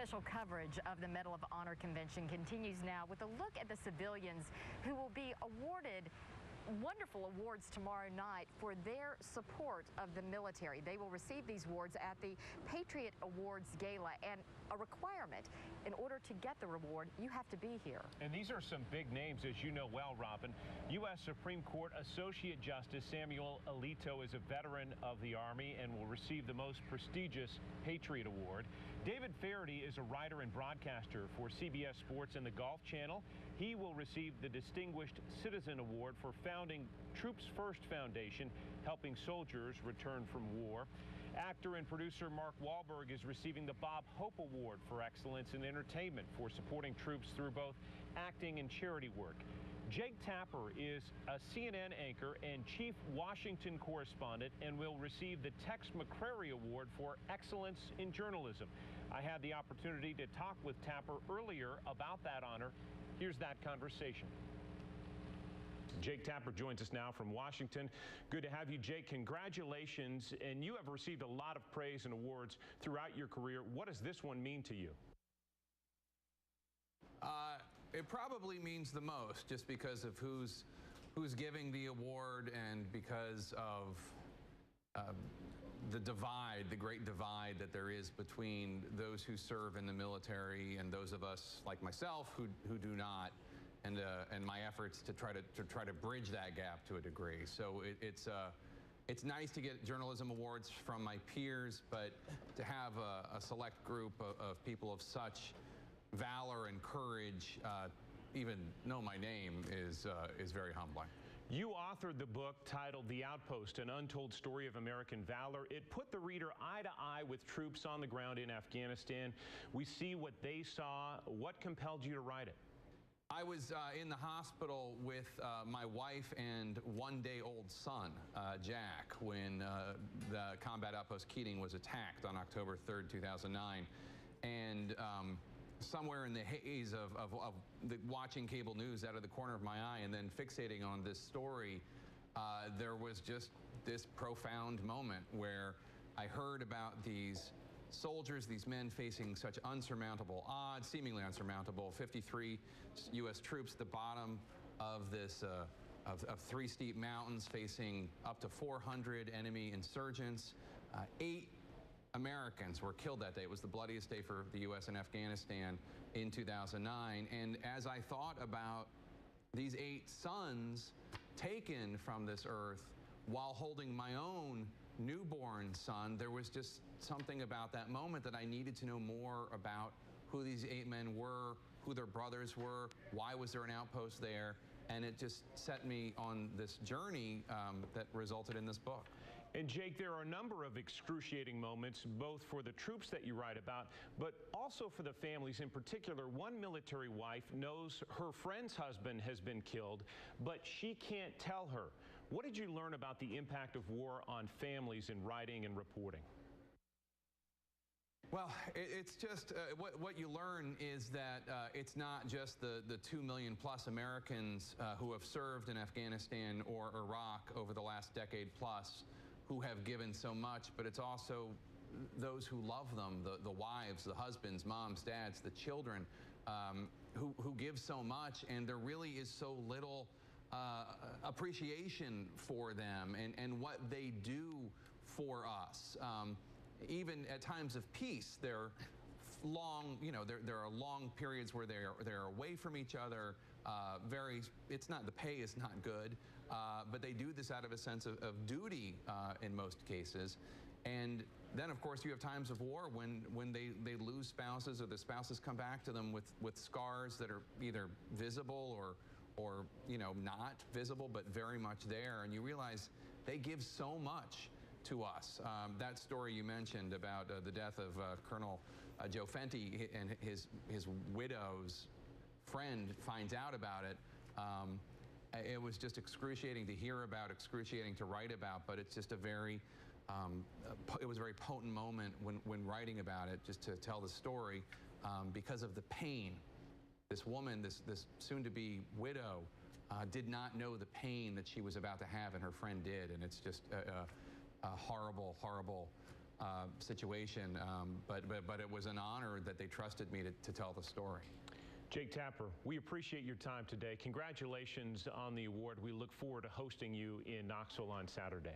special coverage of the Medal of Honor convention continues now with a look at the civilians who will be awarded wonderful awards tomorrow night for their support of the military. They will receive these awards at the Patriot Awards Gala, and a requirement in order to get the reward, you have to be here. And these are some big names, as you know well, Robin. U.S. Supreme Court Associate Justice Samuel Alito is a veteran of the Army and will receive the most prestigious Patriot Award. David Faraday is a writer and broadcaster for CBS Sports and the Golf Channel. He will receive the Distinguished Citizen Award for founding Troops First Foundation, helping soldiers return from war. Actor and producer Mark Wahlberg is receiving the Bob Hope Award for excellence in entertainment for supporting troops through both acting and charity work. Jake Tapper is a CNN anchor and chief Washington correspondent and will receive the Tex McCrary Award for excellence in journalism. I had the opportunity to talk with Tapper earlier about that honor. Here's that conversation. Jake Tapper joins us now from Washington. Good to have you, Jake. Congratulations. And you have received a lot of praise and awards throughout your career. What does this one mean to you? It probably means the most, just because of who's giving the award and because of the divide, the great divide that there is between those who serve in the military and those of us like myself who do not. And my efforts to try to bridge that gap to a degree. So it's nice to get journalism awards from my peers, but to have a select group of people of such valor and courage even know my name is very humbling. You authored the book titled The Outpost, An Untold Story of American Valor. It put the reader eye to eye with troops on the ground in Afghanistan. We see what they saw. What compelled you to write it? I was in the hospital with my wife and one-day-old son, Jack, when the combat outpost Keating was attacked on October 3rd, 2009. And somewhere in the haze of watching cable news out of the corner of my eye and then fixating on this story, there was just this profound moment where I heard about these soldiers, these men facing such unsurmountable odds, seemingly unsurmountable. 53 U.S. troops at the bottom of this of three steep mountains, facing up to 400 enemy insurgents. 8 Americans were killed that day. It was the bloodiest day for the U.S. in Afghanistan in 2009. And as I thought about these 8 sons taken from this earth while holding my own newborn son, there was just something about that moment that I needed to know more about who these 8 men were, who their brothers were, why was there an outpost there, and it just set me on this journey that resulted in this book. And Jake, there are a number of excruciating moments, both for the troops that you write about, but also for the families. In particular, one military wife knows her friend's husband has been killed, but she can't tell her. What did you learn about the impact of war on families in writing and reporting? Well, it's just what you learn is that it's not just the 2 million plus Americans who have served in Afghanistan or Iraq over the last decade plus who have given so much, but it's also those who love them, the wives, the husbands, moms, dads, the children, who give so much, and there really is so little appreciation for them and what they do for us. Even at times of peace, there are long periods where they're away from each other. The pay is not good, but they do this out of a sense of duty in most cases. And then, of course, you have times of war when they lose spouses, or the spouses come back to them with scars that are either visible or not visible, but very much there. And you realize they give so much to us. That story you mentioned about the death of Colonel Joe Fenty and his widow's friend finds out about it. It was just excruciating to hear about, excruciating to write about, but it's just a very, it was a very potent moment when writing about it, just to tell the story because of the pain. This woman, this soon-to-be widow, did not know the pain that she was about to have, and her friend did, and it's just a horrible, horrible situation, but it was an honor that they trusted me to tell the story. Jake Tapper, we appreciate your time today. Congratulations on the award. We look forward to hosting you in Knoxville on Saturday.